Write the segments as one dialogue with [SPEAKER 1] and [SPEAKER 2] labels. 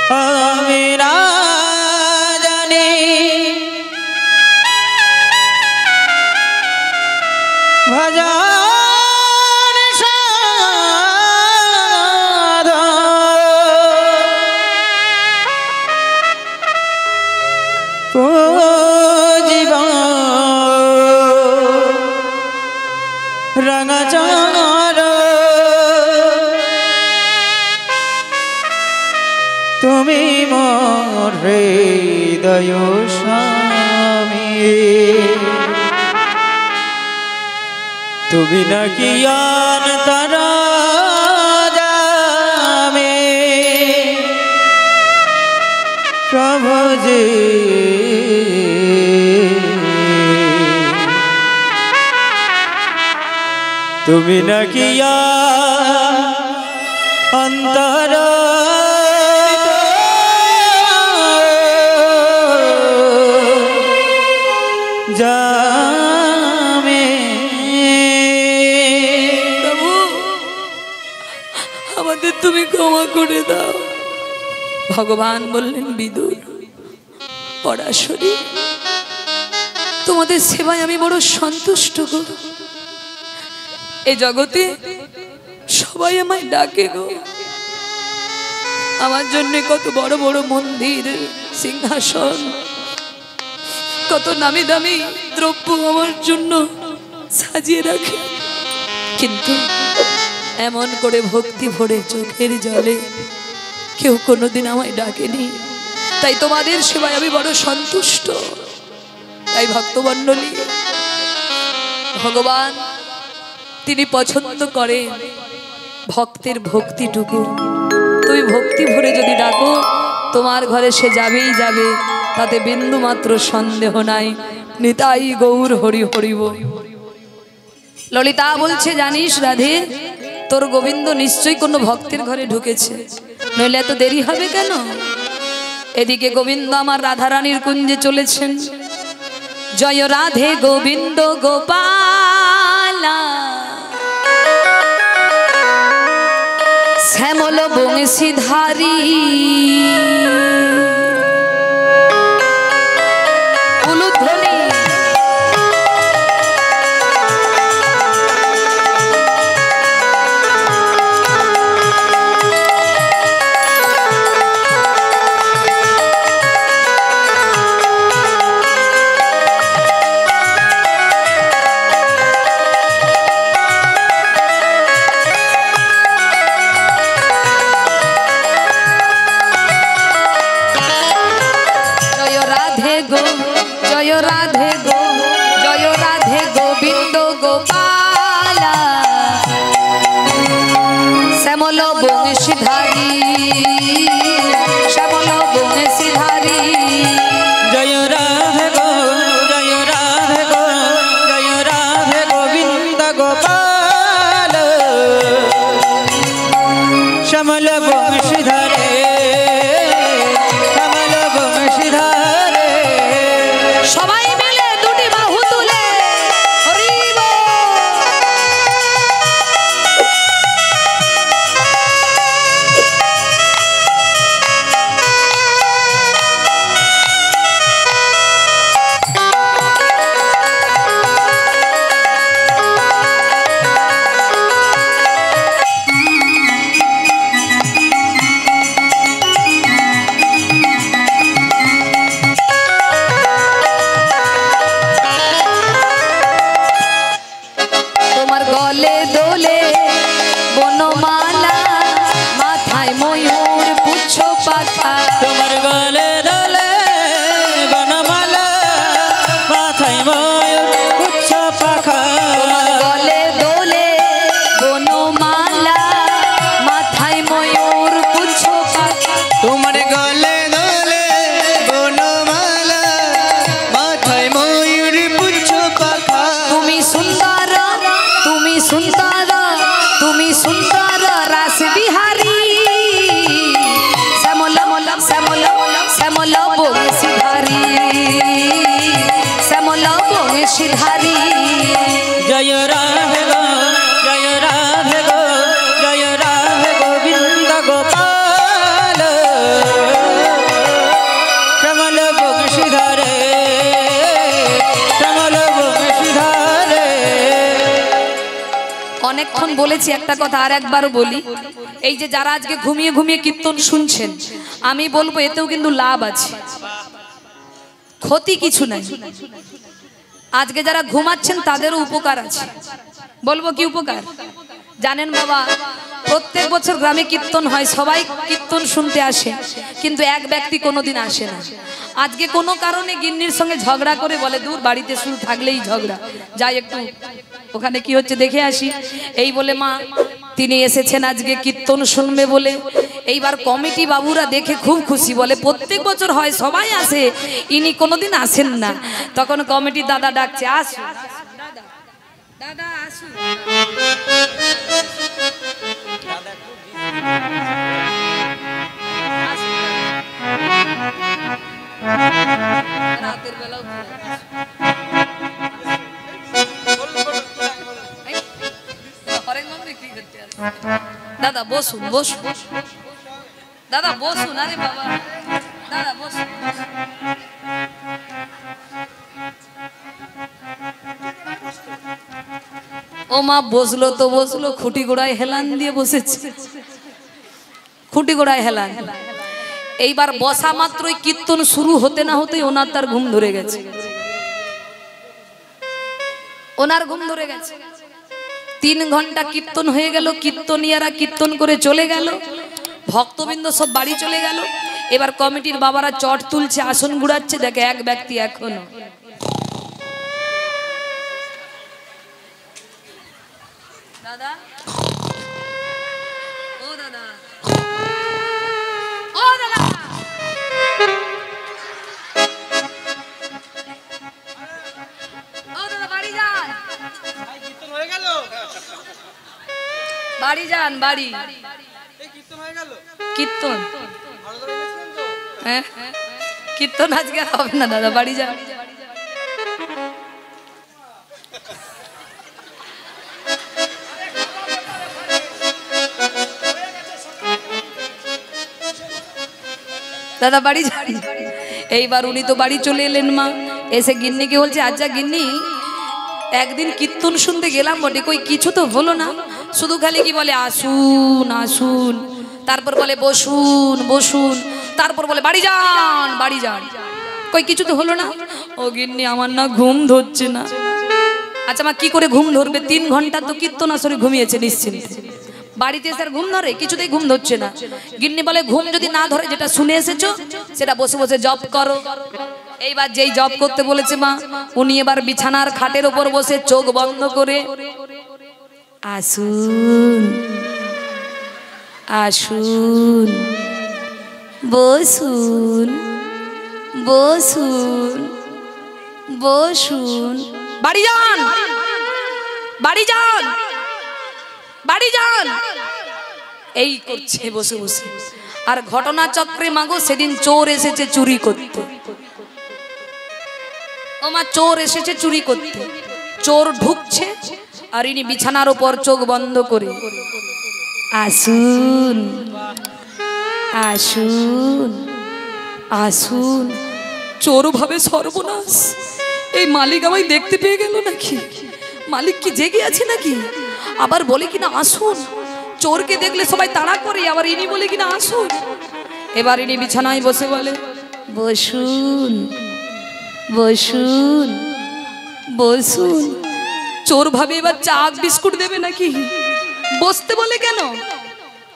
[SPEAKER 1] আমি না জানি ভজন সাধন জীবন রঙচর তুমি মোর হৃদয় স্বামী তুমি নাকি তারা যামে প্রভু জি তুমি নাকি অন্তর যামে
[SPEAKER 2] প্রভু আমাদের তুমি ক্ষমা করে দাও। ভগবান বললেন বিদুর পরাশরী তোমাদের সেবায় আমি বড় সন্তুষ্ট গো। এই জগতে সবাই আমায় ডাকে গো। আমার জন্য কত বড় বড় মন্দির সিংহাসন কত নামি দামি দ্রব্য আমার জন্য সাজিয়ে রাখে, কিন্তু এমন করে ভক্তি ভরে চোখের জলে কেউ কোনোদিন আমায় ডাকেনি। তাই তোমাদের সেবায় আমি বড় সন্তুষ্ট। তাই ভক্তমণ্ডলী ভগবান তিনি পছন্দ করেন ভক্তের ভক্তিটুকু। তুমি ভক্তি ভরে যদি ডাকো তোমার ঘরে সে যাবেই যাবে, তাতে বিন্দু মাত্র সন্দেহ নাই। নিতাই গৌর হরি হরিব। ললিতা বলছে জানিস রাধে তোর গোবিন্দ নিশ্চয়ই কোনো ভক্তের ঘরে ঢুকেছে, নইলে এত দেরি হবে কেন? এদিকে গোবিন্দ আমার রাধারানীর কুঞ্জে চলেছেন। জয় রাধে গোবিন্দ গোপালা শ্যামল বংশীধারী উলুধ্বনি শ্যামল বংশীধারী শ্যামল বংশীধারী
[SPEAKER 1] জয় রাধে গো জয় রাধে গো জয় রাধে গোবিন্দ গোপাল শ্যামল বংশীধারে শ্যামল বংশীধারে
[SPEAKER 2] সবাই মিলে দুটি বাহু তুলে হরি বল। গলে দোলে বনমালা মাথায় ময়ূর পুচ্ছ পাতা
[SPEAKER 1] তোমার গলে দোলে বনমালা মাথায় ময়ূর পুচ্ছ পাখা
[SPEAKER 2] গলে দোলে বনমালা মাথায় ময়ূর পুচ্ছ পাতা
[SPEAKER 1] তোমার গলে দোলে বনমালা মাথায় ময়ূর পুচ্ছ পাখা
[SPEAKER 2] তুমি সুন্দর তুমি সুন্দর তুমি সুন্দর রাস বিহারী শ্যামল শ্যামল শ্যামল বংশীধারী শ্যামল বংশীধারী
[SPEAKER 1] জয় রাধে গো জয় রাধে গো জয় রাধে গোবিন্দ গোপাল
[SPEAKER 2] অনেকক্ষণ বলেছি একটা কথা আর একবারও বলি, এই যে যারা আজকে ঘুমিয়ে ঘুমিয়ে কীর্তন শুনছেন, আমি বলবো এতেও কিন্তু লাভ আছে, ক্ষতি কিছু নাই। আজকে যারা ঘুমাচ্ছেন তাদেরও উপকার আছে। বলবো কি উপকার জানেন বাবা? প্রত্যেক বছর গ্রামে কীর্তন হয়, সবাই কীর্তন শুনতে আসে, কিন্তু এক ব্যক্তি কোনোদিন আসে না। আজকে কোনো কারণে গিন্নির সঙ্গে ঝগড়া করে বলে দূর, বাড়িতে শুরু থাকলেই ঝগড়া, যাই একটু ওখানে কি হচ্ছে দেখে আসি। এই বলে মা তিনি এসেছেন আজকে কীর্তন শুনবে বলে। এইবার কমিটি বাবুরা দেখে খুব খুশি, বলে প্রত্যেক বছর হয়, সবাই আসে, ইনি কোনোদিন আসেন না। তখন কমিটির দাদা ডাকছে, আসুন দাদা আসুন। রাতের বেলাও দাদা বসুন বসুন, দাদা বসুন, আরে বাবা দাদা বসুন। ও মা বসলো তো বসলো, খুঁটি গোড়ায় হেলান দিয়ে বসেছে, খুঁটি গোড়ায় হেলান। এইবার বসা মাত্রই কীর্তন শুরু হতে না হতেই ওনার তার ঘুম ধরে গেছে, ওনার ঘুম ধরে গেছে। 3 ঘন্টা কীর্তন হয়ে গেল, কীর্তনিয়ারা কীর্তন করে চলে গেল, ভক্তবৃন্দ সব বাড়ি চলে গেল। এবার কমিটির বাবারা চট তুলছে, আসন গুড়াচ্ছে, দেখে এক ব্যক্তি এখনো। দাদা ও দাদা ও দাদা, ও দাদা বাড়ি যান,
[SPEAKER 1] কীর্তন হয়ে গেল,
[SPEAKER 2] বাড়ি যান, বাড়ি।
[SPEAKER 1] এই কীর্তন হয়ে গেল,
[SPEAKER 2] কীর্তন হ্যাঁ কীর্তন আজকে হবে না দাদা, বাড়ি যান। দাদা বাড়ি যান। এইবার উনি তো বাড়ি চলে এলেন, মা এসে গিন্নিকে বলছে, আচ্ছা গিন্নি একদিন কীর্তন শুনতে গেলাম বটে, কই কিছু তো হলো না, শুধু খালি কি বলে আসুন আসুন, তারপর বলে বসুন বসুন, তারপর বলে বাড়ি যান বাড়ি যান, কই কিছু তো হলো না। ও গিন্নি আমার না ঘুম ধরছে না। আচ্ছা মা কি করে ঘুম ধরবে? 3 ঘন্টা তো কীর্তন আসরে ঘুমিয়েছে নিশ্চিন্তে, বাড়িতে এসে আর ঘুম ধরে? কিছুতেই ঘুম ধরছে না। গিন্নি বলে ঘুম যদি না ধরে, যেটা শুনে এসেছো সেটা বসে বসে জপ করো। এইবার যেই জপ করতে বলেছে মা, উনি এবার বিছানার খাটের উপর বসে চোখ বন্ধ করে আসুন আসুন বসুন বসুন বসুন, বাড়ি যান বাড়ি যান বাড়ি যান, এই করছে বসে বসে। আর ঘটনা চক্রে মাগো সেদিন চোর এসেছে চুরি করতে, ও মা চোর এসেছে চুরি করতে, চোর ঢুকছে আর ইনি বিছানার উপর চোখ বন্ধ করে আসুন আসুন আসুন। চোর ভাবে সর্বনাশ, এই মালিক আমায় দেখতে পেয়ে গেল নাকি, মালিক কি জেগে আছে নাকি? আবার বলে কিনা আসুন, চোরকে দেখলে সবাই তাড়া করে, আবার ইনি বলে কিনা আসুন। এবার ইনি বিছানায় বসে বলে বসুন বসুন বসুন। চোর ভাবে এবার চা বিস্কুট দেবে নাকি, বসতে বলে কেন?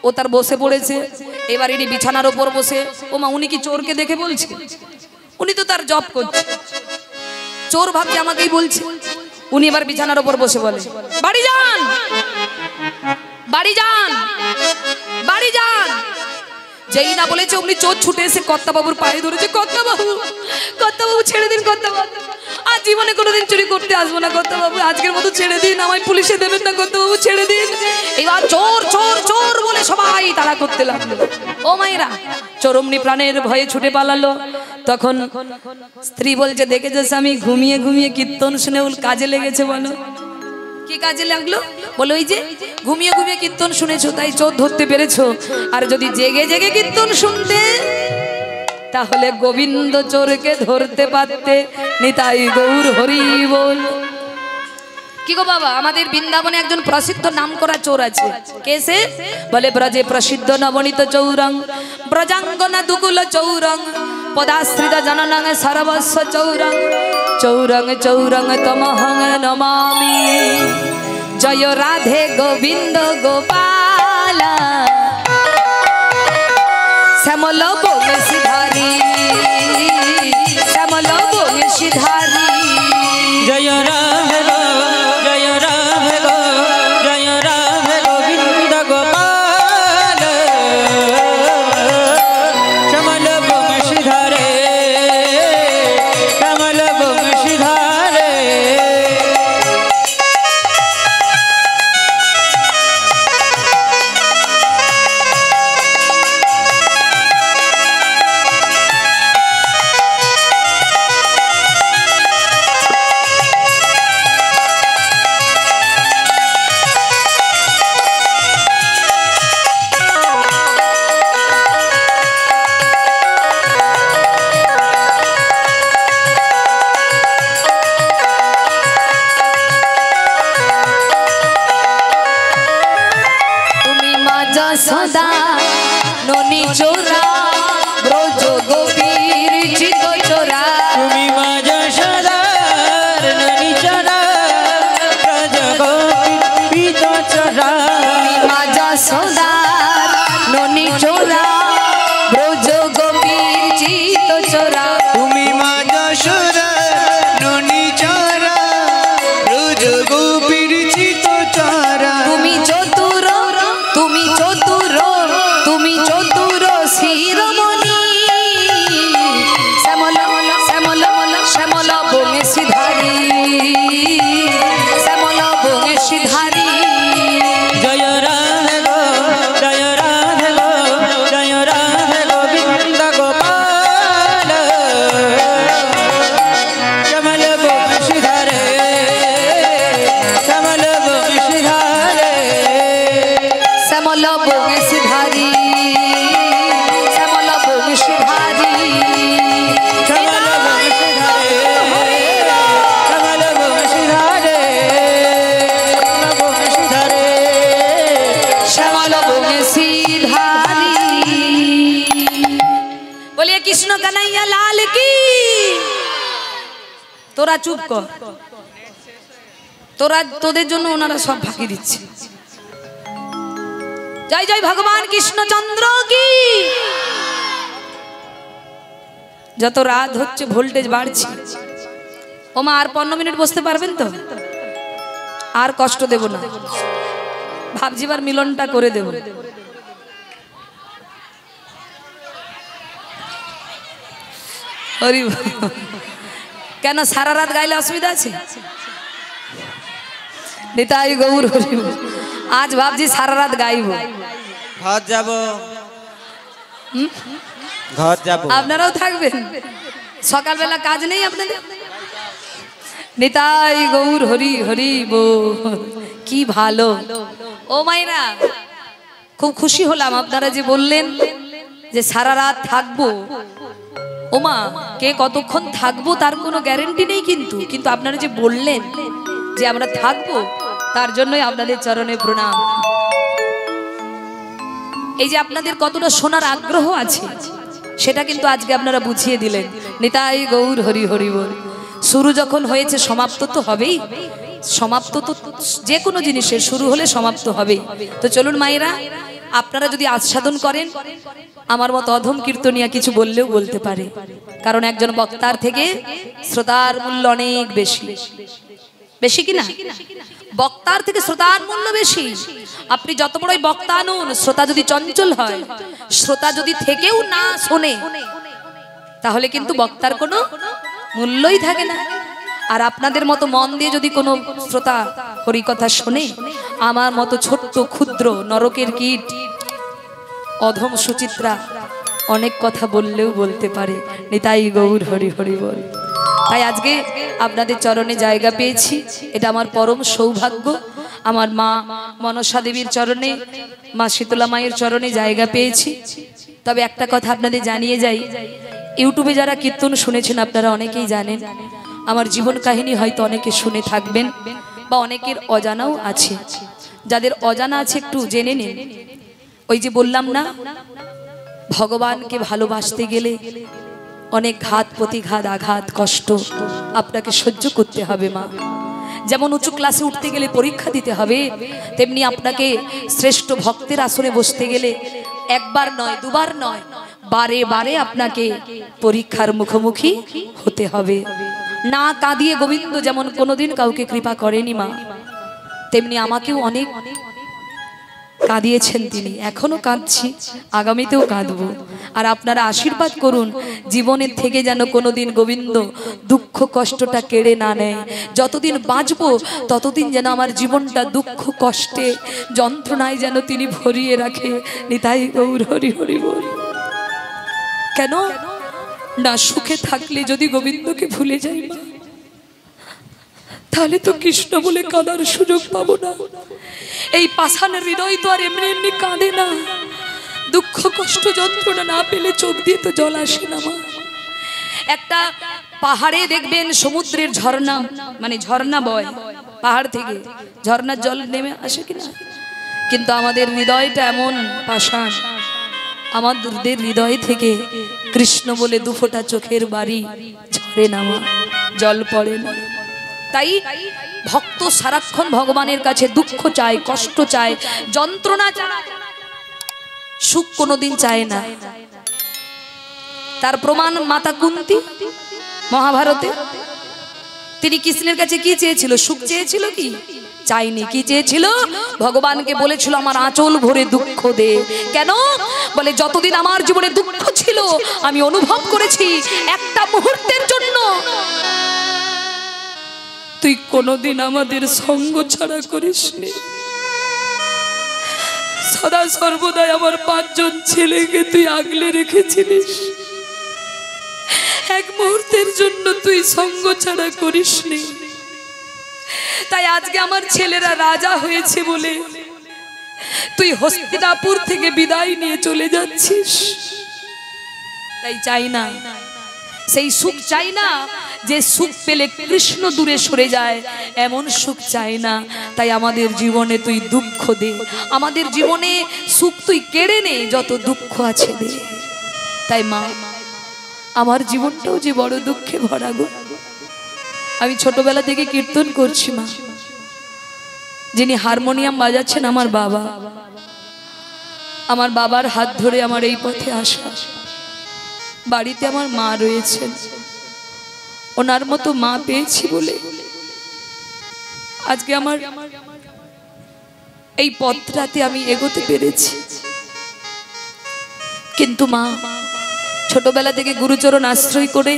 [SPEAKER 2] ও তার বসে পড়েছে। এবার ইনি বিছানার উপর বসে, ও মা উনি কি চোরকে দেখে বলছে? উনি তো তার জব করছে, চোর ভাবছে আমাকেই বলছে। উনি এবার বিছানার উপর বসে বলে বাড়ি যান বাড়ি যান বাড়ি যান। যেই না বলেছে উনি চোর ছুটে এসে কর্তাবাবুর পায়ে ধরেছে, কর্তাবাবু কর্তাবাবু ছেড়ে দিন, কর্তাবাবু আর জীবনে কোনোদিন চুরি করতে আসবো না, কর্তাবাবু আজকের মতো ছেড়ে দিন, আমায় পুলিশে দেবেন না, কর্তাবাবু ছেড়ে দিন। এবার চোর চোর চোর বলে সবাই তাড়া করতে লাগলো। ও মায়েরা, চোর অমনি প্রাণের ভয়ে ছুটে পালালো। তখন স্ত্রী বলছে, দেখেছো স্বামী ঘুমিয়ে ঘুমিয়ে কীর্তন শুনে ওর কাজে লেগেছে। বলো কি কাজে লাগলো? বলো ওই যে ঘুমিয়ে ঘুমিয়ে কীর্তন শুনেছো তাই চোর ধরতে পেরেছো, আর যদি জেগে জেগে কীর্তন শুনতে তাহলে গোবিন্দ চোরকে ধরতে পারতে। নিতাই গৌর হরি বল। কি গো বাবা, আমাদের বৃন্দাবনে একজন প্রসিদ্ধ নামকরা চোর আছে। কে সে? বলে ব্রজে প্রসিদ্ধ নবনীত চৌরং, ব্রজাঙ্গনা দুকুল চৌরং, পদাশ্রিত জননং সর্বস্ব চৌরং, চৌরং চৌরং তমহং নমামি। জয় রাধে গোবিন্দ গোপাল, শ্যামল বংশীধারী, শ্যামল বংশীধারী।
[SPEAKER 3] জয় রাধে গো, জয় রাধে গো, জয় রাধে গোবিন্দ গোপাল, শ্যামল বংশীধারে, শ্যামল বংশীধারে।
[SPEAKER 2] সদা ননি চোরা, ব্রজ গোপীর চিত চোরা।
[SPEAKER 3] তুমি মা যশোদার ননি চোরা, ব্রজ গোপীর চোরা।
[SPEAKER 2] মা যশোদার ননি চোরা, ব্রজ গোপীর চিত চোরা।
[SPEAKER 4] তুমি মা যশোদার ননি চোরা, ব্রজ গোপীর চিত চোরা।
[SPEAKER 2] তুমি চতুর, তুমি চতুর, তুমি চতুর শিরোমণি, শ্যামল শ্যামল শ্যামল বংশীধারী, শ্যামল বংশীধারী।
[SPEAKER 3] জয় রাধে গো, জয় রাধে গো, জয় রাধে গোবিন্দ গোপাল, শ্যামল বংশীধারে, শ্যামল বংশীধারে।
[SPEAKER 2] শ্যামল বংশীধারী, শ্যামল বংশীধারী।
[SPEAKER 3] শ্যামল বংশীধারে, শ্যামল বংশীধারে, বংশীধারে।
[SPEAKER 2] শ্যামল বংশীধারী। বলিয়ে কৃষ্ণ কানাইয়া লাল কি। তোরা চুপ কর, তোরা তোদের জন্য ওনারা সব ফাঁকি দিচ্ছে। জয় জয় ভগবান কৃষ্ণচন্দ্র কি। যত রাত হচ্ছে ভোল্টেজ বাড়ছে। ওমা আর 15 মিনিট বসতে পারবেন তো? আর কষ্ট দেব না, ভাবজিবার মিলনটা করে দেব। হরি বল। কেন সারা রাত গাইলে অসুবিধা আছে? নিতাই গৌর হরি বল। আজ ভাবছি সারা রাত গাইব।
[SPEAKER 4] ঘর যাব, ঘর যাব।
[SPEAKER 2] আপনারাও থাকবেন? সকালবেলা কাজ নেই আপনাদের? নিতাই গৌর হরি হরি বল। কি ভালো ও মাইরা, খুব খুশি হলাম আপনারা যে বললেন যে সারা রাত থাকবো। ওমা কে কতক্ষণ থাকবো তার কোনো গ্যারান্টি নেই, কিন্তু কিন্তু আপনারা যে বললেন যে আমরা থাকবো, তার জন্যই আপনাদের চরণে প্রণাম। এই যে আপনাদের কতটা শোনার আগ্রহ আছে সেটা কিন্তু আজকে আপনারা বুঝিয়ে দিলেন। নিতাই গৌর হরি হরি বল। শুরু যখন হয়েছে সমাপ্ত তো হবেই। সমাপ্ত তো যে কোনো জিনিসের শুরু হলে সমাপ্ত হবেই। তো চলুন মায়েরা, আপনারা যদি আস্বাদন করেন, আমার মতো অধম কীর্তনিয়া কিছু বললেও বলতে পারে, কারণ একজন বক্তার থেকে শ্রোতার মূল্য অনেক বেশি। বেশি কিনা? বক্তার থেকে শ্রোতার মূল্য বেশি। আপনি যত বড়ই বক্তা আনুন, শ্রোতা যদি চঞ্চল হয়, শ্রোতা যদি থেকেও না শোনে, তাহলে কিন্তু বক্তার কোনো মূল্যই থাকে না। আর আপনাদের মতো মন দিয়ে যদি কোনো শ্রোতা হরি কথা শোনে, আমার মতো ছোট্ট ক্ষুদ্র নরকের কীট অধম সুচিত্রা অনেক কথা বললেও বলতে পারে। নিতাই গৌর হরি হরি বল। তাই আজকে আপনাদের চরণে জায়গা পেয়েছি, এটা আমার পরম সৌভাগ্য। আমার মা মনসা দেবীর চরণে, মা শীতলা মায়ের চরণে জায়গা পেয়েছি। তবে একটা কথা আপনাদের জানিয়ে যাই, ইউটিউবে যারা কীর্তন শুনেছেন আপনারা অনেকেই জানেন, আমার জীবন কাহিনী হয়তো অনেকে শুনে থাকবেন। বা অনেকের অজানাও আছে। যাদের অজানা আছে একটু জেনে নিন। ওই যে বললাম না, ভগবানকে ভালোবাসতে গেলে অনেক ঘাত প্রতিঘাত আঘাত কষ্ট আপনাকে সহ্য করতে হবে মা। যেমন উঁচু ক্লাসে উঠতে গেলে পরীক্ষা দিতে হবে, তেমনি আপনাকে শ্রেষ্ঠ ভক্তের আসনে বসতে গেলে একবার নয় দুবার নয় বারে বারে আপনাকে পরীক্ষার মুখোমুখি হতে হবে। না কাঁদিয়ে গোবিন্দ যেমন কোনোদিন কাউকে কৃপা করেনি মা, তেমনি আমাকেও অনেক কাঁদিয়েছেন তিনি, এখনো কাঁদছি, আগামীতেও কাঁদবো। আর আপনারা আশীর্বাদ করুন জীবনের থেকে যেন কোনোদিন গোবিন্দ দুঃখ কষ্টটা কেড়ে না নেয়। যতদিন বাঁচবো ততদিন যেন আমার জীবনটা দুঃখ কষ্টে যন্ত্রণায় যেন তিনি ভরিয়ে রাখে। নিতাই গৌর হরি হরি বল। কেন না, সুখে থাকলে যদি গোবিন্দকে ভুলে যাই মা, তাহলে তো কৃষ্ণ বলে কাঁদার সুযোগ পাবো না। এই পাষাণের হৃদয় তো আর এমনি এমনি কাঁদে না। দুঃখ কষ্ট যন্ত্রণা না পেলে চোখ দিয়ে তো জল আসে না মা। একটা পাহাড়ে দেখবেন সমুদ্রের ঝর্ণা, মানে ঝর্ণা বয় পাহাড় থেকে, ঝর্ণার জল নেমে আসে কিনা, কিন্তু আমাদের হৃদয়টা এমন পাষাণ, আমাদের হৃদয় থেকে কৃষ্ণ বলে দুফোঁটা চোখের বাড়ি ঝরে না মা, জল পড়ে না। তাই ভক্ত সারাক্ষণ ভগবানের কাছে দুঃখ চায়, কষ্ট চায়, যন্ত্রণা চায়, সুখ কোনোদিন চায় না। তার প্রমাণ মাতা কুন্তী মহাভারতে। তিনি কৃষ্ণের কাছে কি চেয়েছিল? সুখ চেয়েছিল কি? চাইনি। কি চেয়েছিল? ভগবানকে বলেছিল আমার আঁচল ভরে দুঃখ দে। কেন? বলে যতদিন আমার জীবনে দুঃখ ছিল আমি অনুভব করেছি একটা মুহূর্তের জন্য তুই কোনোদিন আমাদের সঙ্গ ছাড়া করিস নি। সদা সর্বদাই আমার 5 জন ছেলেকে তুই আগলে রেখেছিলিস, এক মুহূর্তের জন্য তুই সঙ্গ ছাড়া করিস নি। তাই আজকে আমার ছেলেরা রাজা হয়েছে বলে তুই হস্তিনাপুর থেকে বিদায় নিয়ে চলে যাচ্ছিস। তাই চাই না, সেই সুখ চাই না যে সুখ পেলে কৃষ্ণ দূরে সরে যায়, এমন সুখ চাই না। তাই আমাদের জীবনে তুই দুঃখ দে, আমাদের জীবনে সুখ তুই কেড়ে নে, যত দুঃখ আছে দে। তাই মা, আমার জীবনটাও যে বড় দুঃখে ভরা গো। আমি ছোটবেলা থেকে কীর্তন করছি মা, যিনি হারমোনিয়াম বাজাচ্ছেন আমার বাবা। আমার বাবার হাত ধরে আমার এই পথে আসা। বাড়িতে আমার মা রয়েছেন, ওনার মতো মা পেয়েছি বলে আজকে আমার এই পথটাতে আমি এগোতে পেরেছি। কিন্তু মা, ছোটবেলা থেকে গুরুচরণ আশ্রয় করে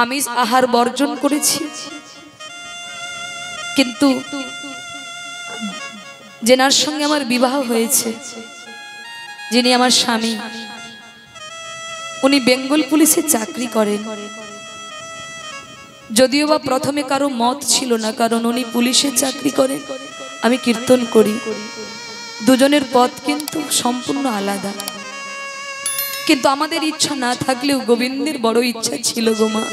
[SPEAKER 2] আমিষ আহার বর্জন করেছি, কিন্তু যেনার সঙ্গে আমার বিবাহ হয়েছে, যিনি আমার স্বামী, উনি বেঙ্গল পুলিশে চাকরি করেন। যদিও বা প্রথমে কারো মত ছিল না, কারণ উনি পুলিশে চাকরি করেন, আমি কীর্তন করি, দুজনের পথ কিন্তু সম্পূর্ণ আলাদা। কিন্তু আমাদের ইচ্ছা না থাকলেও গোবিন্দের বড় ইচ্ছা ছিল গো মা।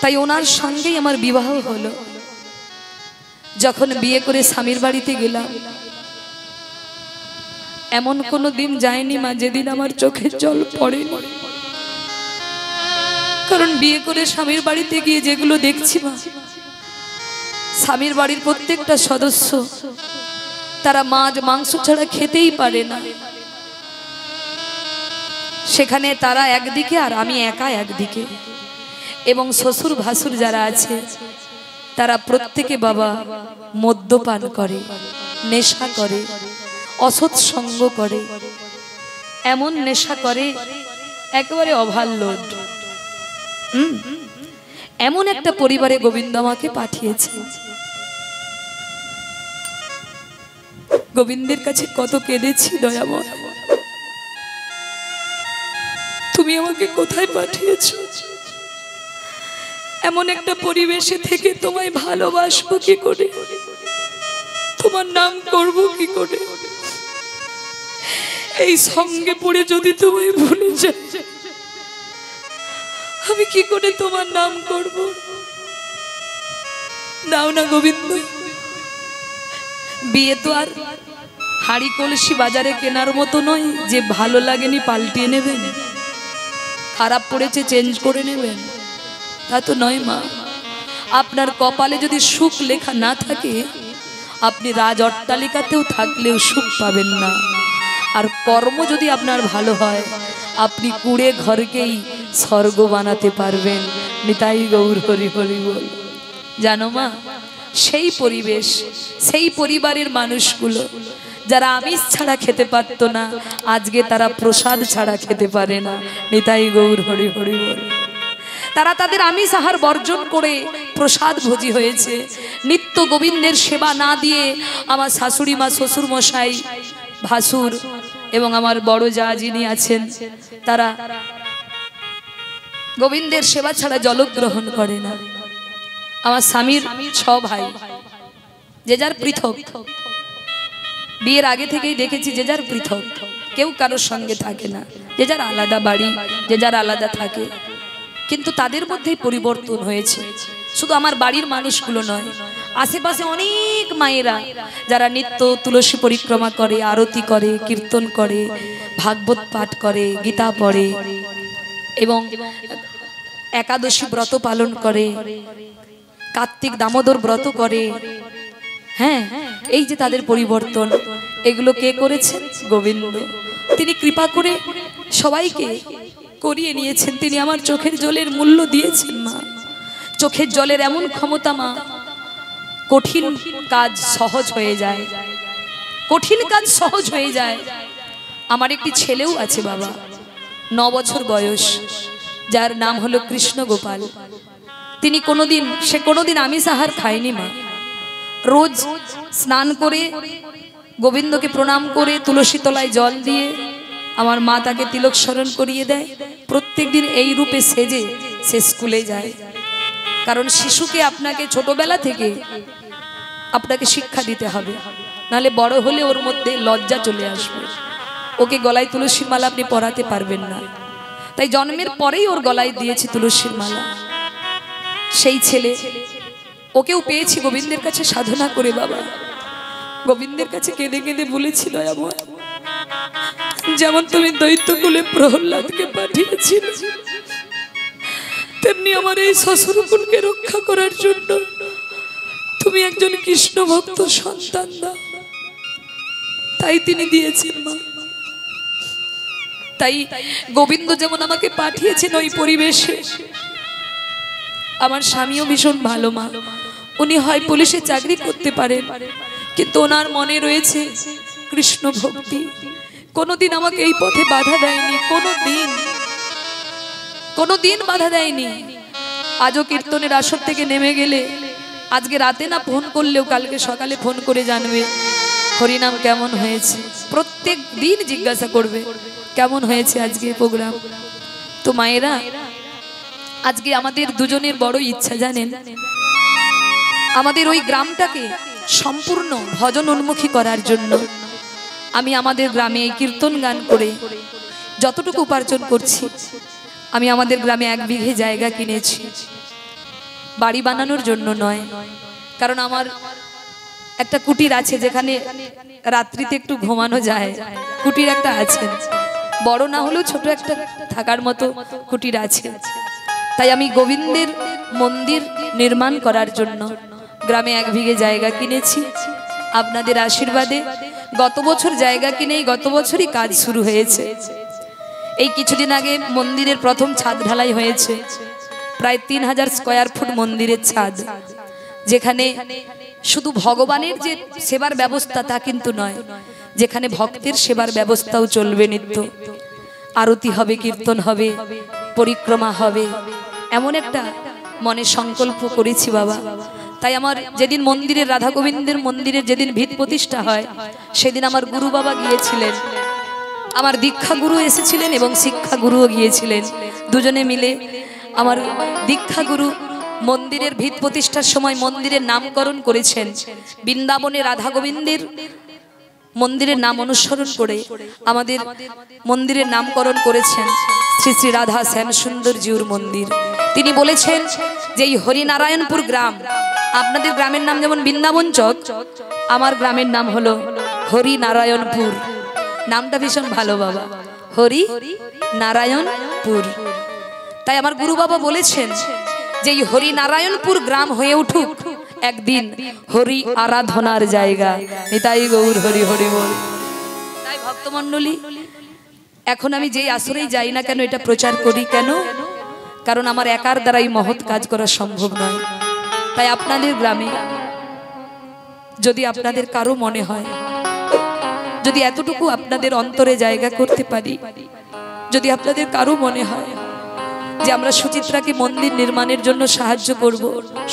[SPEAKER 2] তাই ওনার সঙ্গেই আমার বিবাহ হলো। যখন বিয়ে করে স্বামীর বাড়িতে গেলাম, এমন কোনো দিন যায়নি মা যেদিন আমার চোখের জল পড়েনি। কারণ বিয়ে করে স্বামীর বাড়িতে গিয়ে যেগুলো দেখছি মা, স্বামীর বাড়ির প্রত্যেকটা সদস্য তারা মাছ মাংস ছাড়া খেতেই পারে না। সেখানে তারা একদিকে আর আমি একা একদিকে, এবং শ্বশুর ভাসুর যারা আছে তারা প্রত্যেকে বাবা মদ্যপান করে, নেশা করে, অসৎ সঙ্গ করে, এমন নেশা করে একেবারে ওভারলোড। এমন একটা পরিবারে গোবিন্দ আমাকে পাঠিয়েছে। গোবিন্দের কাছে কত কেঁদেছি, দয়াময় তুমি আমাকে কোথায় পাঠিয়েছো? এমন একটা পরিবেশে থেকে তোমায় ভালোবাসবো কি করে, তোমার নাম করব কি করে? এই সঙ্গে পড়ে যদি তোমায় ভুলে যাই, আমি কি করে তোমার নাম করব? দাও না গোবিন্দ। বিয়ে তো আর হাড়ি কলসি বাজারে কেনার মতো নয় যে ভালো লাগেনি পাল্টিয়ে নেবেন, খারাপ পড়েছে চেঞ্জ করে নেবেন, তা তো নয় মা। আপনার কপালে যদি সুখ লেখা না থাকে, আপনি রাজ অট্টালিকাতেও থাকলেও সুখ পাবেন না। আর কর্ম যদি আপনার ভালো হয়, আপনি কুড়ে ঘরকেই স্বর্গ বানাতে পারবেন। নিতাই গৌর হরি হরি বল। জানো মা, সেই পরিবেশ, সেই পরিবারের মানুষগুলো যারা আমিষ ছাড়া খেতে পারতো না, আজকে তারা প্রসাদ ছাড়া খেতে পারে না। নিতাই গৌর হরি হরি বল। তারা তাদের আমিষ আহার বর্জন করে প্রসাদ ভোজি হয়েছে। নিত্য গোবিন্দের সেবা না দিয়ে আমার শাশুড়ি মা, শ্বশুর মশাই, ভাসুর এবং আমার বড় যা যিনি আছেন, তারা গোবিন্দের সেবা ছাড়া জলগ্রহণ করে না। আমার স্বামীর 6 ভাই, যে যার পৃথক। বিয়ের আগে থেকেই দেখেছি যে যার পৃথক, কেউ কারোর সঙ্গে থাকে না, যে যার আলাদা বাড়ি, যে যার আলাদা থাকে। কিন্তু তাদের মধ্যেই পরিবর্তন হয়েছে। শুধু আমার বাড়ির মানুষগুলো নয়, আশেপাশে অনেক মায়েরা যারা নিত্য তুলসী পরিক্রমা করে, আরতি করে, কীর্তন করে, ভাগবত পাঠ করে, গীতা পড়ে এবং একাদশী ব্রত পালন করে, কার্তিক দামোদর ব্রত করে। হ্যাঁ, এই যে তাদের পরিবর্তন, এগুলো কে করেছেন? গোবিন্দ। তিনি কৃপা করে সবাইকে করিয়ে নিয়েছেন। তিনি আমার চোখের জলের মূল্য দিয়েছেন মা। চোখের জলের এমন ক্ষমতা মা, কঠিন কাজ সহজ হয়ে যায়, কঠিন কাজ সহজ হয়ে যায়। আমার একটি ছেলেও আছে বাবা, 9 বছর বয়স, যার নাম হলো কৃষ্ণ গোপাল। তিনি কোনোদিন আমিষ আহার খায়নি মা। রোজ স্নান করে গোবিন্দকে প্রণাম করে তুলসী তলায় জল দিয়ে আমার মা তাকে তিলক স্মরণ করিয়ে দেয়। প্রত্যেকদিন এই রূপে সেজে সে স্কুলে যায়। কারণ শিশুকে আপনাকে ছোটবেলা থেকে আপনাকে শিক্ষা দিতে হবে, নাহলে বড় হলে ওর মধ্যে লজ্জা চলে আসবে। ওকে গলায় তুলসীর মালা আপনি পরাতে পারবেন না। তাই জন্মের পরেই ওর গলায় দিয়েছি তুলসীর মালা। সেই ছেলে, ওকেও পেয়েছি গোবিন্দের কাছে সাধনা করে বাবা। গোবিন্দের কাছে কেঁদে কেঁদে বলেছিল, আমার যেমন তুমি দৈত্যকুলে প্রহ্লাদকে পাঠিয়েছিলে, তেমনি আমার এই শ্বশুরকুলকে রক্ষা করার জন্য তুমি একজন কৃষ্ণ ভক্ত সন্তান দাও। তাই তিনি দিয়েছেন মা। তাই গোবিন্দ যেমন আমাকে পাঠিয়েছেন ওই পরিবেশে। আমার স্বামীও ভীষণ ভালো মা। উনি হয় পুলিশে চাকরি করতে পারেন, কিন্তু ওনার মনে রয়েছে কৃষ্ণ ভক্তি। কোনোদিন আমাকে এই পথে বাধা দেয়নি, কোনোদিন বাধা দেয়নি। আজও কীর্তনের আসর থেকে নেমে গেলে আজকে রাতে না ফোন করলেও কালকে সকালে ফোন করে জানবে হরিনাম কেমন হয়েছে। প্রত্যেক দিন জিজ্ঞাসা করবে কেমন হয়েছে আজকে প্রোগ্রাম। তো মায়েরা, আজকে আমাদের দুজনের বড় ইচ্ছা জানেন, আমাদের ওই গ্রামটাকে সম্পূর্ণ ভজন উন্মুখী করার জন্য আমি আমাদের গ্রামে কীর্তন গান করে যতটুকু উপার্জন করছি, আমি আমাদের গ্রামে 1 বিঘে জায়গা কিনেছি। বাড়ি বানানোর জন্য নয়, কারণ আমার একটা কুটির আছে যেখানে রাত্রিতে একটু ঘুমানো যায়। কুটির একটা আছে, বড় না হলেও ছোট একটা থাকার মতো কুটির আছে। তাই আমি গোবিন্দের মন্দির নির্মাণ করার জন্য গ্রামে 1 বিঘে জায়গা কিনেছি। আপনাদের আশীর্বাদে গত বছর জায়গা কিনেই গত বছরই কাজ শুরু হয়েছে। এই কিছুদিন আগে মন্দিরের প্রথম ছাদ ঢালাই হয়েছে। প্রায় 3000 স্কয়ার ফুট মন্দিরের ছাদ, যেখানে শুধু ভগবানের যে সেবার ব্যবস্থা তা কিন্তু নয়, যেখানে ভক্তের সেবার ব্যবস্থাও চলবে। নিত্য আরতি হবে, কীর্তন হবে, পরিক্রমা হবে, এমন একটা মনে সংকল্প করেছি বাবা। তাই আমার যেদিন মন্দিরের, রাধা গোবিন্দের মন্দিরের যেদিন ভিত প্রতিষ্ঠা হয়, সেদিন আমার গুরু বাবা গিয়েছিলেন, আমার দীক্ষা গুরু এসেছিলেন এবং শিক্ষা গুরুও গিয়েছিলেন। দুজনে মিলে আমার দীক্ষা গুরু মন্দিরের ভিত প্রতিষ্ঠার সময় মন্দিরের নামকরণ করেছেন। বৃন্দাবনে রাধা গোবিন্দের মন্দিরের নাম অনুসরণ করে আমাদের মন্দিরের নামকরণ করেছেন শ্রী শ্রী রাধা শ্যাম সুন্দর জিউর মন্দির। তিনি বলেছেন যে এই হরিনারায়ণপুর গ্রাম আপনাদের গ্রামের নাম যেমন বৃন্দাবন চক, আমার গ্রামের নাম হলো হরি নারায়ণপুর। নামটা ভীষণ ভালো বাবা, হরি নারায়ণপুর। তাই আমার গুরু বাবা বলেছেন যে এই হরি নারায়ণপুর গ্রাম হয়ে উঠুক একদিন হরি আরাধনার জায়গা। এটাই গৌর হরি হরি বল। তাই ভক্তমণ্ডলী, এখন আমি যেই আসরেই যাই না কেন, এটা প্রচার করি কেন? কারণ আমার একার দ্বারাই মহৎ কাজ করা সম্ভব নয়। তাই আপনাদের গ্রামে যদি আপনাদের কারো মনে হয়, যদি এতটুকু আপনাদের অন্তরে জায়গা করতে পারি, যদি আপনাদের কারো মনে হয় যে আমরা সুচিত্রাকে মন্দির নির্মাণের জন্য সাহায্য করব,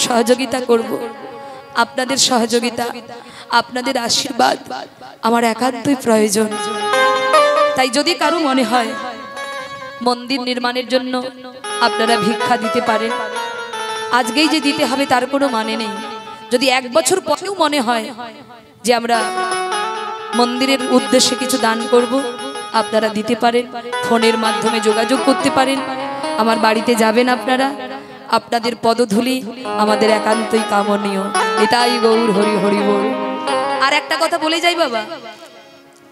[SPEAKER 2] সহযোগিতা করব, আপনাদের সহযোগিতা, আপনাদের আশীর্বাদ আমার একান্তই প্রয়োজন। তাই যদি কারো মনে হয় মন্দির নির্মাণের জন্য আপনারা ভিক্ষা দিতে পারেন, আজকেই যে দিতে হবে তার কোনো মানে নেই। যদি 1 বছর পরেও মনে হয় যে আমরা মন্দিরের উদ্দেশ্যে কিছু দান করব, আপনারা দিতে পারেন। ফোনের মাধ্যমে যোগাযোগ করতে পারেন। আমার বাড়িতে যাবেন আপনারা, আপনাদের পদধূলি আমাদের একান্তই কামনীয়। এটাই গৌর হরি হরি বল। আর একটা কথা বলে যাই বাবা,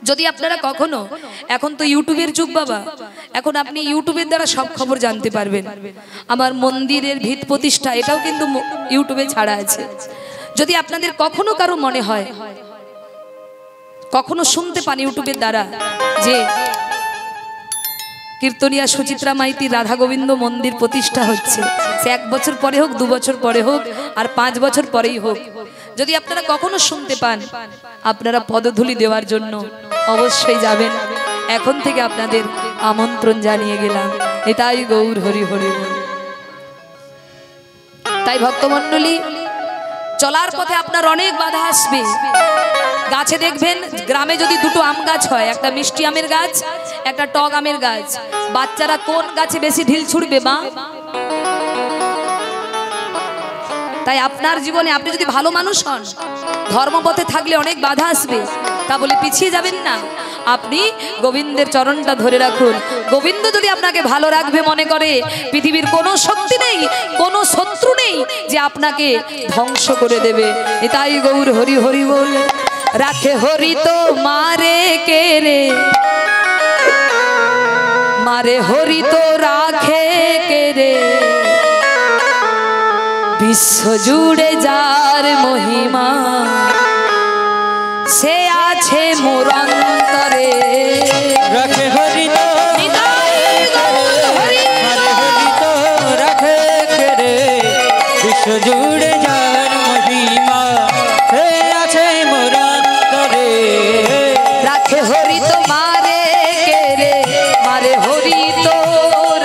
[SPEAKER 2] যদি আপনারা কখনো, এখন তো ইউটিউবের যুগ বাবা, এখন আপনি ইউটিউবের দ্বারা সব খবর জানতে পারবেন। আমার মন্দিরের ভিত প্রতিষ্ঠা, এটাও কিন্তু ইউটিউবে ছাড়া আছে। যদি আপনাদের কখনো কারো মনে হয়, কখনো শুনতে পান ইউটিউবের দ্বারা যে কীর্তনিয়া সুচিত্রা মাইতি রাধা গোবিন্দ মন্দির প্রতিষ্ঠা হচ্ছে, সে 1 বছর পরে হোক, 2 বছর পরে হোক, আর 5 বছর পরেই হোক, যদি আপনারা কখনো শুনতে পান, আপনারা পদধূলি দেওয়ার জন্য অবশ্যই যাবেন। এখন থেকে আপনাদের আমন্ত্রণ জানিয়ে গেলাম। এটাই গৌর হরি হরি বল। তাই ভক্তমণ্ডলী, চলার পথে আপনার অনেক বাধা আসবে। গাছে দেখবেন, গ্রামে যদি 2টো আম গাছ হয়, একটা মিষ্টি আমের গাছ, একটা টক আমের গাছ, বাচ্চারা কোন গাছে বেশি ঢিল ছুড়বে মা? তাই আপনার জীবনে আপনি যদি ভালো মানুষ হন, ধর্মপথে থাকলে অনেক বাধা আসবে, তা বলে পিছিয়ে যাবেন না। আপনি গোবিন্দের চরণটা ধরে রাখুন। গোবিন্দ যদি আপনাকে ভালো রাখবে মনে করে, পৃথিবীর কোনো শক্তি নেই, কোনো শত্রু নেই যে আপনাকে ধ্বংস করে দেবে। এটাই গৌর হরি হরি বল। রাখে হরি তো মারে কে রে, মারে হরি তো রাখে কে রে, বিশ্ব জুড়ে যার মহিমা, সে আছে মোর অন্তরে।
[SPEAKER 3] রাখে হরি তো হরি তো রাখে কে রে, বিশ্ব জুড়ে যার মহিমা, সে আছে মোর অন্তরে।
[SPEAKER 2] রাখে হরি তো মারে কে রে, মারে হরি তো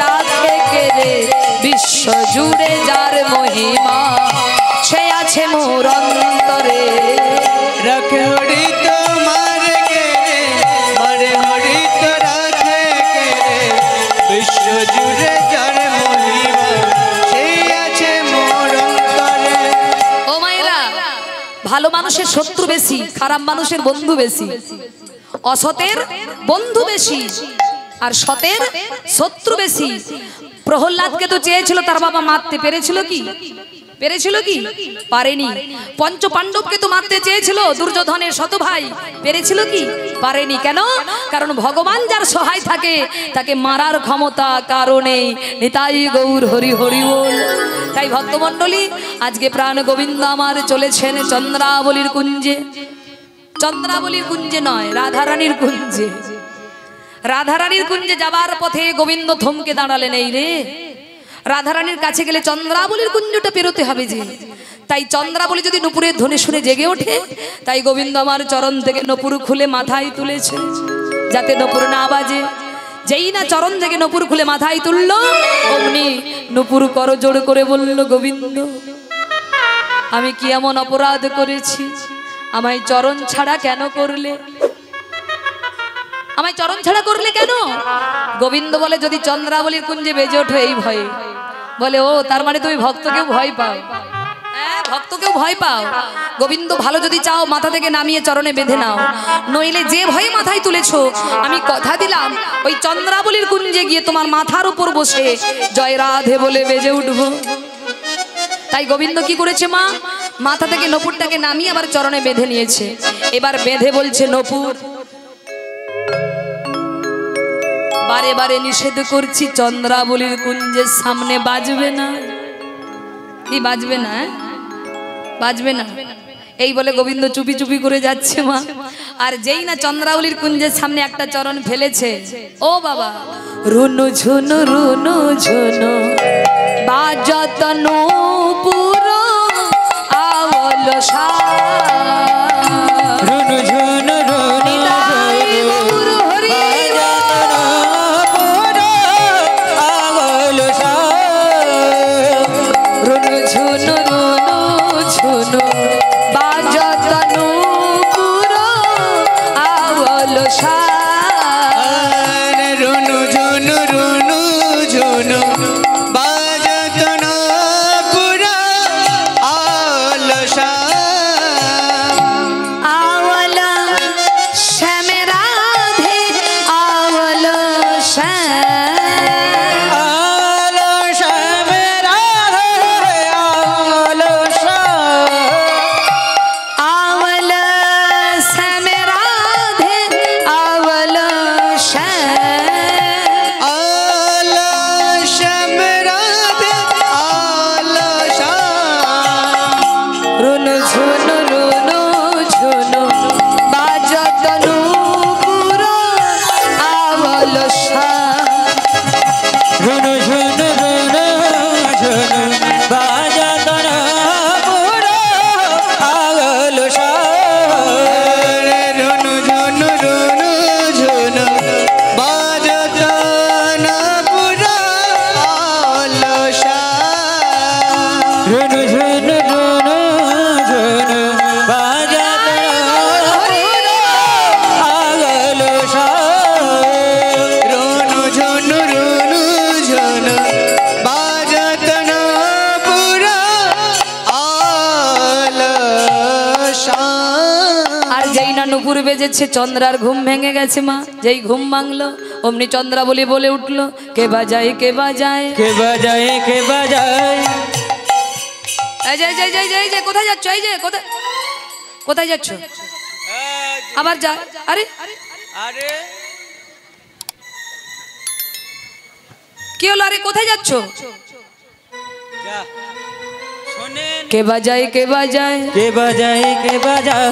[SPEAKER 2] রাখে কে রে, বিশ্ব জুড়ে যার মহিমা, সে আছে মোর অন্তরে।
[SPEAKER 4] রাখে হরি তো মারে কে রে, মারে হরি তো রাখে কে রে, বিশ্ব জুড়ে যার মহিমা, সেই আছে মোর অন্তরে।
[SPEAKER 2] ও মায়েরা, ভালো মানুষের শত্রু বেশি, খারাপ মানুষের বন্ধু বেশি। অসতের বন্ধু বেশি আর সতের শত্রু বেশি। প্রহ্লাদকে তো চেয়েছিল তার বাবা মারতে, পেরেছিল কি? পেরেছিল কি? পারেনি। পঞ্চ পাণ্ডবকে তো মারতে চেয়েছিল দুর্যোধনের শত ভাই, পেরেছিল কি? পারেনি। কেন? কারণ ভগবান যার সহায় থাকে তাকে মারার ক্ষমতা কারণে। নিতাই গৌর হরি হরি বল। তাই ভক্তমণ্ডলী, আজকে প্রাণ গোবিন্দ আমার চলেছেন চন্দ্রাবলীর কুঞ্জে। চন্দ্রাবলীর কুঞ্জে নয়, রাধারানীর কুঞ্জে। রাধারানীর কুঞ্জে যাবার পথে গোবিন্দ থমকে দাঁড়ালেন, এই রে, রাধারানীর কাছে গেলে চন্দ্রাবলীর কুঞ্জটা পেরোতে হবে যে। তাই চন্দ্রাবলী যদি নুপুরের ধ্বনি শুনে জেগে ওঠে, তাই গোবিন্দ আমার চরণ থেকে নুপুর খুলে মাথায় তুলেছে যাতে নুপুর না বাজে। যেই না চরণ থেকে নুপুর খুলে মাথায় তুললো, অমনি নুপুর করজোড় করে বলল, গোবিন্দ, আমি কি এমন অপরাধ করেছি? আমায় চরণ ছাড়া কেন করলে? আমায় চরণ ছাড়া করলে কেন? গোবিন্দ বলে, যদি চন্দ্রাবলীর কুঞ্জে বেজে ওঠো এই ভয়ে। বলে, ও তার মানে তুমি ভক্তকেও ভয় পাও? হ্যাঁ, ভক্তকেও ভয় পাও। গোবিন্দ ভালো যদি চাও মাথা থেকে নামিয়ে চরণে বেঁধে নাও, নইলে যে ভয়ে মাথায় তুলেছো, আমি কথা দিলাম ওই চন্দ্রাবলীর কুঞ্জে গিয়ে তোমার মাথার উপর বসে জয় রাধে বলে বেজে উঠবো। তাই গোবিন্দ কি করেছে মা? মাথা থেকে নপুরটাকে নামিয়ে আবার চরণে বেঁধে নিয়েছে। এবার বেঁধে বলছে, নপুর বারে বারে নিষেধ করছি, চন্দ্রাবলীর কুঞ্জের সামনে বাজবে না। কি বাজবে না? বাজবে না। এই বলে গোবিন্দ চুপি চুপি করে যাচ্ছে মা। আর যেই না চন্দ্রাবলীর কুঞ্জের সামনে একটা চরণ ফেলেছে, ও বাবা, রুনু ঝুনু রুনু ঝুনু বাজত নূপুর আওল সা,
[SPEAKER 3] রুনু ঝুনু রুনু ঝুনু বাজত নূপুর আওল সা,
[SPEAKER 2] রুনু ঝুনু রুনু ঝুনু বাজত নূপুর আওল সা।
[SPEAKER 4] রুনু ঝুনু রুনু ঝুনু বাজত নূপুর আলসা,
[SPEAKER 2] আওল শ্যাম রাধে আওল শ্যাম,
[SPEAKER 3] আলো শ্যামেরা আলো
[SPEAKER 2] আওল শ্যাম রাধে আওল শ্যাম,
[SPEAKER 4] আলসম রাধে আলসা,
[SPEAKER 2] রুনু ঝুনু রুনু ঝুনু বাজত নূপুর আওল শ্যাম।
[SPEAKER 3] রুনু ঝুনু রুনু ঝুনু বাজত নূপুর আওল সা,
[SPEAKER 4] রুনু ঝুনু রুনু ঝুনু বাজত নূপুর আলসা,
[SPEAKER 3] রুনু ঝুনু রুনু ঝুনু বাজত নূপুর আওল সা,
[SPEAKER 4] রুনু ঝুনু রুনু ঝুনু বাজত নূপুর আলসা।
[SPEAKER 2] আর যেই না নুপুর বেজেছে, চন্দ্রার ঘুম ভেঙে গেছে মা। যেই ঘুম ভাঙলো অমনি চন্দ্রাবলী বলে উঠলো, কে বাজায় কে বাজায়।
[SPEAKER 3] কে বাজায় কে বাজায়,
[SPEAKER 2] এই যে এই যে এই যে কোথায় যাচ্ছ? এই যে কোথায় কোথায় যাচ্ছ? আবার যা। আরে
[SPEAKER 3] আরে
[SPEAKER 2] কি হলো? আরে কোথায় যাচ্ছ?
[SPEAKER 3] যা শোনেন,
[SPEAKER 2] কে বাজায় কে বাজায়,
[SPEAKER 3] কে বাজায় কে বাজায়,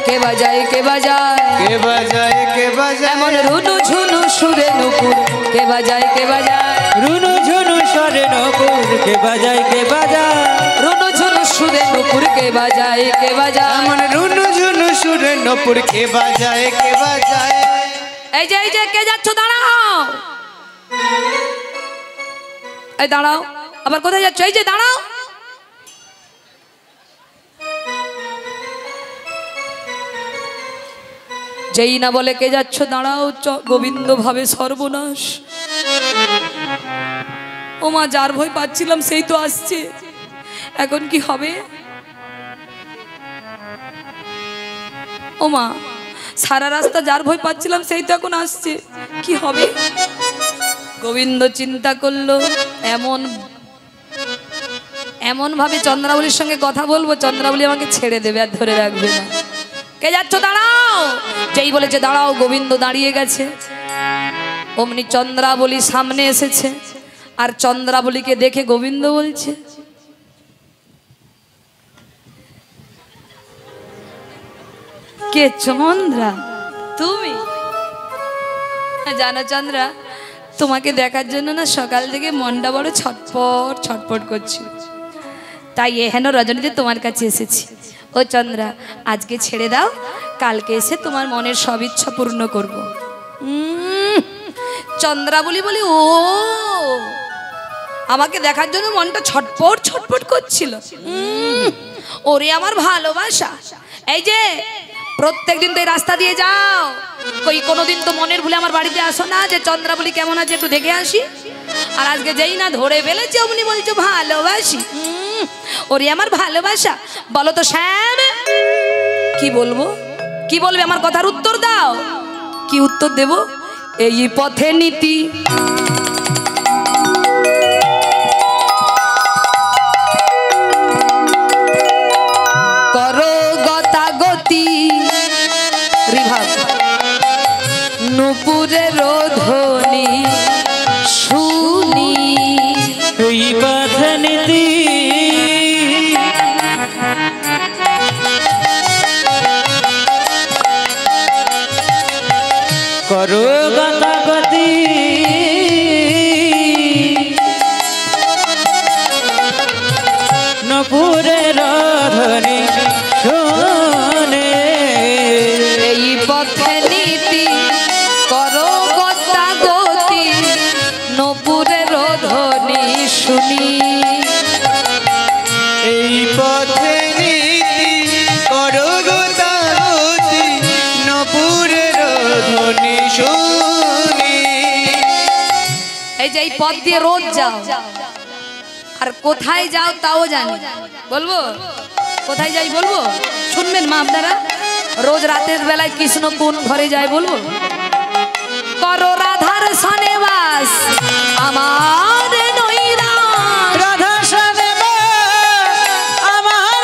[SPEAKER 2] কে বাজায় কে বাজায়,
[SPEAKER 4] কে বাজায় কে বাজায়,
[SPEAKER 2] এমন রুনু ঝুনু সুরে নুপুর, কে বাজায় কে বাজায়,
[SPEAKER 3] রুনু ঝুনু সরে নপুর, কে বাজায় কে বাজায়,
[SPEAKER 2] রুনু ঝুনু সুরে নুপুর, কে বাজায় কে বাজায়।
[SPEAKER 4] এমন রুনু ঝুনু সুরে নপুর, কে বাজায় কে বাজায়।
[SPEAKER 2] এই যে কে যাচ্ছ? দাঁড়াও, এই দাঁড়াও। আবার কোথায় যাচ্ছ? এই যে দাঁড়াও। যেই না বলে কে যাচ্ছ দাঁড়াও, গোবিন্দ ভাবে সর্বনাশ। ও মা, যার ভয় পাচ্ছিলাম সেই তো আসছে, এখন কি হবে? ও মা, সারা রাস্তা যার ভয় পাচ্ছিলাম সেই তো এখন আসছে, কি হবে? গোবিন্দ চিন্তা করলো, এমন ভাবে চন্দ্রাবলীর সঙ্গে কথা বলবো, চন্দ্রাবলী আমাকে ছেড়ে দেবে আর ধরে রাখবে না। কে যাচ্ছ? দাঁড়াও। যেই বলেছে দাঁড়াও, গোবিন্দ দাঁড়িয়ে গেছে। অমনি চন্দ্রাবলী সামনে এসেছে। আর চন্দ্রাবলীকে দেখে গোবিন্দ বলছে, কে চন্দ্রা তুমি? জানো চন্দ্রা, তোমাকে দেখার জন্য না সকাল থেকে মনটা বড় ছটপট ছটপট করছিল, তাই এহেন রজনীতে তোমার কাছে এসেছি। ও চন্দ্রা, আজকে ছেড়ে দাও, কালকে এসে তোমার মনের সব ইচ্ছা পূর্ণ করব। চন্দ্রাবলী বলি, ও আমাকে দেখার জন্য মনটা ছটপট ছটপট করছিল। ওরে আমার ভালোবাসা, এই যে প্রত্যেকদিন তো এই রাস্তা দিয়ে যাও, কই কোনোদিন তো মনের ভুলে আমার বাড়িতে আসো না যে চন্দ্রাবলী কেমন আছে একটু দেখে আসি। আর আজকে যেই না ধরে ফেলেছে অমনি বলছো ভালোবাসি। ওরে আমার ভালোবাসা, বলো তো শ্যাম, কি বলবো? কি বলবে? আমার কথার উত্তর দাও। কি উত্তর দেব? এই পথে নীতি, ধ্বনি শুনি।
[SPEAKER 4] এই পথে নীতি করো গো তাগতি, নপুরের ধ্বনি শুনি।
[SPEAKER 2] এই যে এই পথ দিয়ে রোজ যাও, আর কোথায় যাও তাও জানি। বলবো কোথায় যাই? বলবো, শুনবেন মা আপনারা? রোজ রাতের বেলায় কৃষ্ণ কোন ঘরে যায় বলবো? করো রাধার সনে বাস আমার